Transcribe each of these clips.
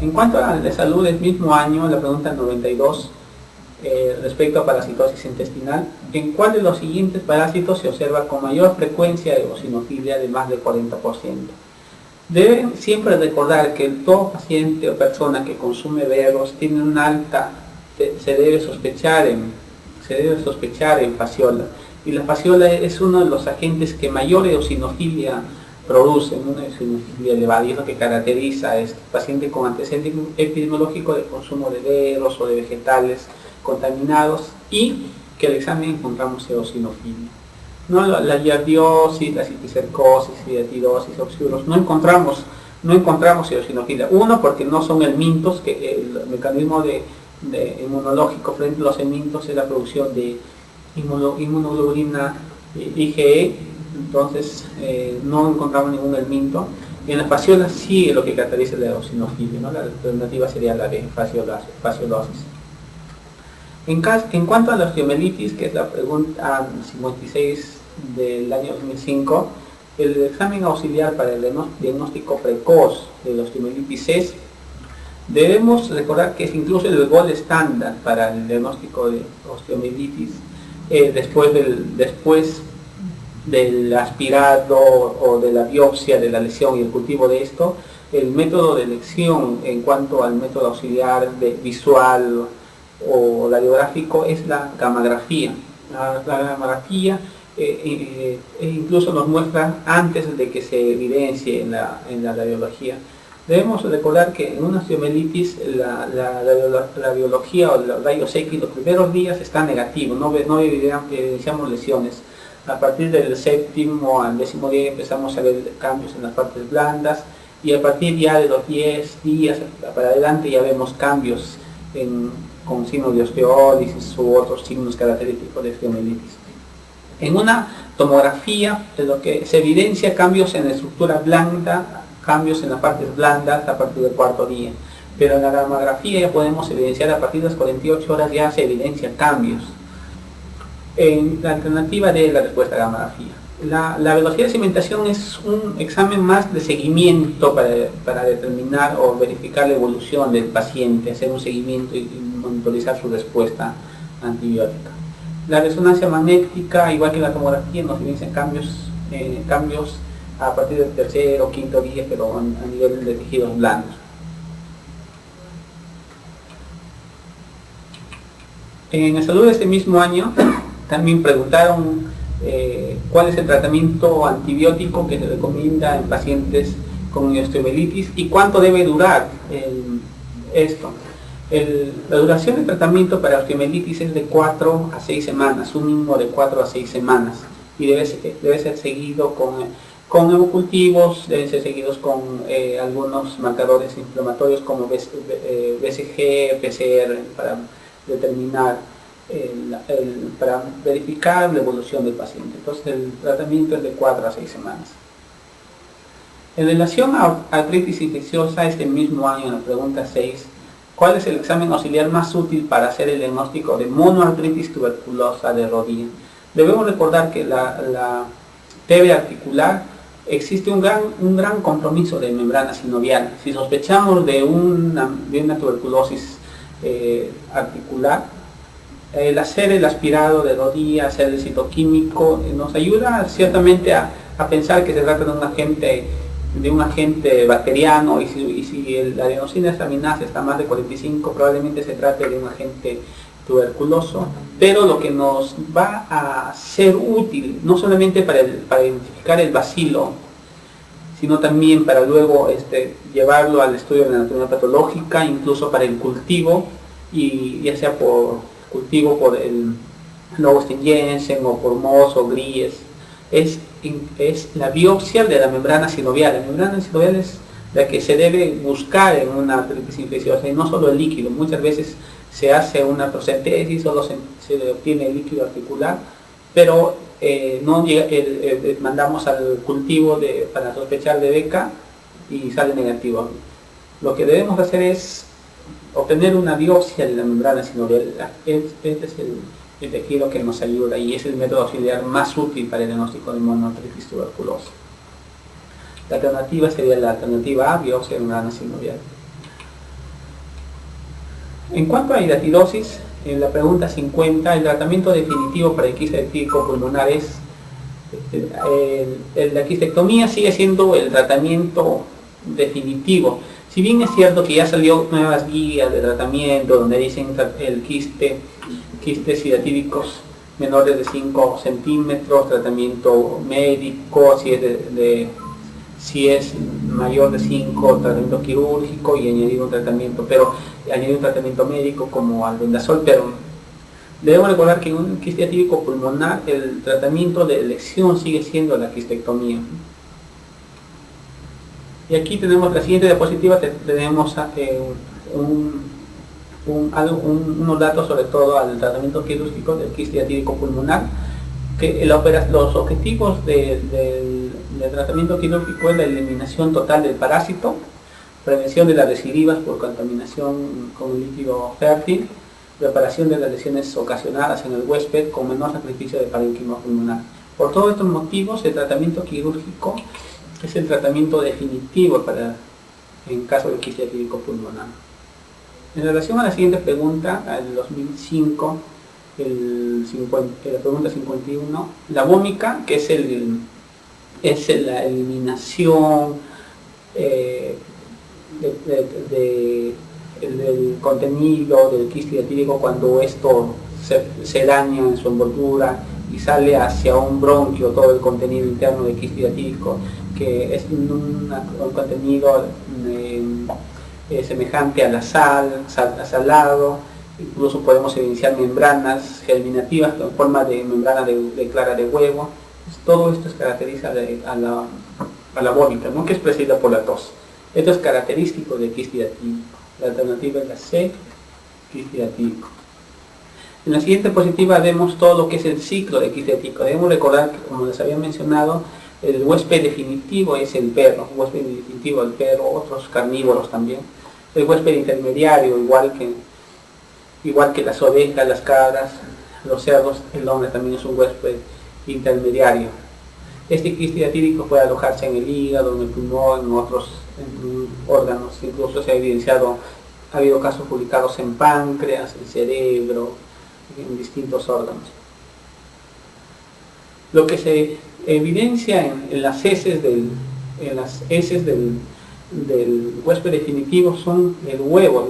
En cuanto a la de salud del mismo año, la pregunta 92, respecto a parasitosis intestinal, ¿en cuál de los siguientes parásitos se observa con mayor frecuencia de eosinofilia de más del 40%? Deben siempre recordar que todo paciente o persona que consume berros tiene una alta, se debe sospechar en fasciola, y la fasciola es uno de los agentes que mayor eosinofilia producen, una eosinofilia elevada, y es lo que caracteriza a este paciente con antecedente epidemiológico de consumo de berros o de vegetales contaminados, y que el examen encontramos eosinofilia. No, la giardiosis, la citicercosis, hiatidosis, oxiuros, no encontramos eosinofilia. Uno, porque no son helmintos, que el mecanismo inmunológico frente a los helmintos es la producción de inmunoglobulina IgE, entonces no encontramos ningún helminto. En la fasciola sí es lo que caracteriza la eosinofilia, ¿no? La alternativa sería la de fasciolosis. En cuanto a la osteomielitis, que es la pregunta 56 del año 2005, el examen auxiliar para el diagnóstico precoz de la osteomielitis es, debemos recordar que es incluso el gol estándar para el diagnóstico de osteomielitis, después del aspirado o de la biopsia de la lesión y el cultivo de esto. El método de elección en cuanto al método auxiliar visual o radiográfico es la gammagrafía. La gammagrafía incluso nos muestra antes de que se evidencie en la radiología. Debemos recordar que en una osteomielitis la radiología o los rayos X los primeros días está negativo, no evidenciamos lesiones. A partir del séptimo al 10º día empezamos a ver cambios en las partes blandas, y a partir ya de los 10 días para adelante ya vemos cambios con signos de osteólisis u otros signos característicos de osteomielitis. En una tomografía de lo que se evidencia cambios en la estructura blanda, cambios en las partes blandas a partir del 4º día, pero en la gammagrafía ya podemos evidenciar a partir de las 48 horas ya se evidencian cambios. En la alternativa de la respuesta a gammagrafía. La velocidad de cimentación es un examen más de seguimiento para determinar o verificar la evolución del paciente, hacer un seguimiento y monitorizar su respuesta antibiótica. La resonancia magnética, igual que la tomografía, nos evidencian cambios a partir del 3º o 5º día, pero a nivel de tejidos blandos. En la salud de este mismo año también preguntaron cuál es el tratamiento antibiótico que se recomienda en pacientes con osteomielitis y cuánto debe durar esto. La duración del tratamiento para osteomielitis es de 4 a 6 semanas, un mínimo de 4 a 6 semanas, y debe ser seguido con hemocultivos, deben ser seguidos con algunos marcadores inflamatorios como BCG, PCR, para determinar, para verificar la evolución del paciente. Entonces el tratamiento es de 4 a 6 semanas. En relación a artritis infecciosa, este mismo año, en la pregunta 6, ¿cuál es el examen auxiliar más útil para hacer el diagnóstico de monoartritis tuberculosa de rodilla? Debemos recordar que la TB articular existe un gran compromiso de membrana sinovial. Si sospechamos de una tuberculosis articular, el hacer el aspirado de rodilla, hacer el citoquímico, nos ayuda ciertamente a pensar que se trata de un agente bacteriano, y si la adenosina desaminasa está más de 45, probablemente se trate de un agente tuberculoso. Pero lo que nos va a ser útil, no solamente para identificar el bacilo, sino también para luego llevarlo al estudio de la anatomía patológica, incluso para el cultivo, y ya sea por cultivo por el Lowstein-Jensen o por Moss o Gries, es la biopsia de la membrana sinovial. La membrana sinovial es la que se debe buscar en una artritis infecciosa, y no solo el líquido. Muchas veces se hace una artrocentesis, solo se obtiene el líquido articular, pero mandamos al cultivo para sospechar de Beca y sale negativo. Lo que debemos hacer es obtener una biopsia de la membrana sinovial. Este es el tejido que nos ayuda, y es el método auxiliar más útil para el diagnóstico de monoartritis tuberculosa. La alternativa sería la alternativa A, biopsia de membrana sinovial. En cuanto a hidatidosis, en la pregunta 50, el tratamiento definitivo para el quiste etílico pulmonar es la quistectomía sigue siendo el tratamiento definitivo. Si bien es cierto que ya salió nuevas guías de tratamiento donde dicen el quistes hidatívicos menores de 5 centímetros, tratamiento médico, si es mayor de 5, tratamiento quirúrgico, y añadir un tratamiento, médico como albendazol, pero debemos recordar que en un quiste hidatídico pulmonar el tratamiento de elección sigue siendo la quistectomía. Y aquí tenemos la siguiente diapositiva, tenemos unos datos sobre todo al tratamiento quirúrgico del quiste hidatídico pulmonar, que los objetivos del tratamiento quirúrgico es la eliminación total del parásito, prevención de las recidivas por contaminación con un líquido fértil, reparación de las lesiones ocasionadas en el huésped con menor sacrificio de parénquima pulmonar. Por todos estos motivos, el tratamiento quirúrgico es el tratamiento definitivo en caso de quiste hidatídico pulmonar. En relación a la siguiente pregunta, al 2005, la pregunta 51, la vómica, que es la eliminación del contenido del quiste hidatídico cuando esto se daña en su envoltura y sale hacia un bronquio todo el contenido interno del quiste hidatídico, que es un contenido semejante a la sal, salado. Incluso podemos evidenciar membranas germinativas en forma de membrana de clara de huevo. Todo esto caracteriza a la vómita, ¿no?, que es precedida por la tos. Esto es característico del quiste hidatídico. La alternativa es la C, quiste hidatídico. En la siguiente diapositiva vemos todo lo que es el ciclo de quiste hidatídico. Debemos recordar que, como les había mencionado, el huésped definitivo es el perro, otros carnívoros también. El huésped intermediario, igual que las ovejas, las cabras, los cerdos, el hombre también es un huésped intermediario. Este quiste hidatídico puede alojarse en el hígado, en el pulmón, en otros órganos. Incluso se ha habido casos publicados en páncreas, en cerebro, en distintos órganos. Lo que se evidencia en las heces del huésped definitivo son el huevo,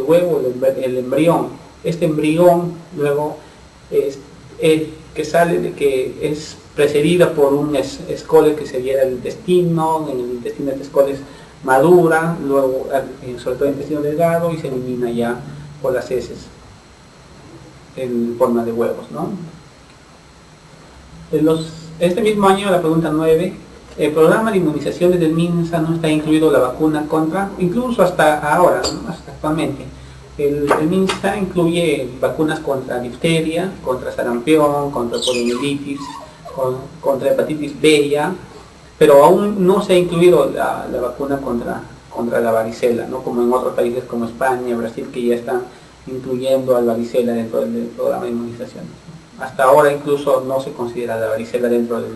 el embrión. Este embrión luego es precedida por un escoles que se viera el intestino. En el intestino este escoles madura, luego sobre todo el intestino delgado, y se elimina ya por las heces en forma de huevos, ¿no? Este mismo año, la pregunta 9, el programa de inmunizaciones del MINSA no está incluido la vacuna contra, incluso hasta ahora, ¿no?, hasta actualmente. El MINSA incluye vacunas contra difteria, contra sarampión, contra poliomielitis, contra hepatitis B, pero aún no se ha incluido la vacuna contra la varicela, ¿no?, como en otros países como España, Brasil, que ya están incluyendo a la varicela dentro del programa de inmunizaciones. Hasta ahora incluso no se considera la varicela dentro del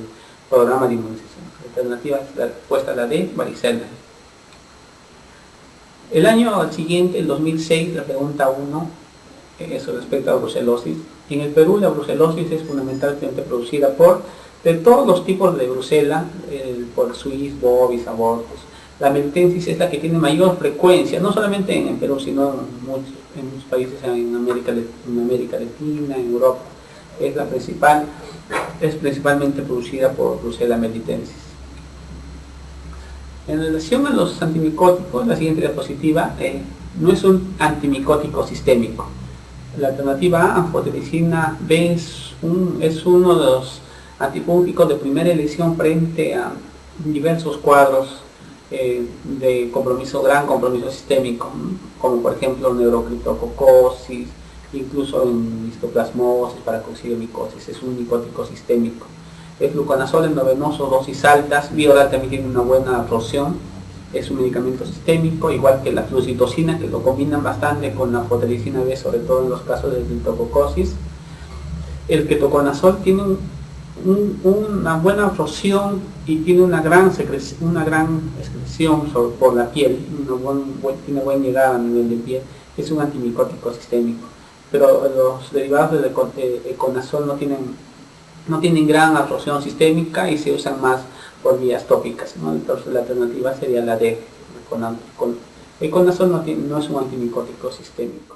programa de inmunización. La alternativa es la respuesta, la de varicela. El año siguiente, el 2006, la pregunta 1, eso respecto a brucelosis. En el Perú la brucelosis es fundamentalmente producida de todos los tipos de brucela, por Suis, bovis, abortus. La melitensis es la que tiene mayor frecuencia, no solamente en Perú, sino en muchos países en América Latina, en Europa. Es principalmente producida por Brucella melitensis. En relación a los antimicóticos, la siguiente diapositiva no es un antimicótico sistémico. La alternativa A, anfotericina B, es uno de los antipúngicos de primera elección frente a diversos cuadros de gran compromiso sistémico, como por ejemplo neurocriptococosis, incluso en histoplasmosis, paracoccidiomicosis. Es un micótico sistémico. El fluconazol endovenoso, dosis altas, bioral también tiene una buena absorción, es un medicamento sistémico, igual que la flucitocina, que lo combinan bastante con la anfotericina B, sobre todo en los casos de criptococosis. El ketoconazol tiene una buena absorción y tiene una gran excreción por la piel, tiene buena llegada a nivel de piel, es un antimicótico sistémico, pero los derivados del econazol no tienen gran absorción sistémica y se usan más por vías tópicas, ¿no? Entonces la alternativa sería la de econazol. Econazol no es un antimicótico sistémico.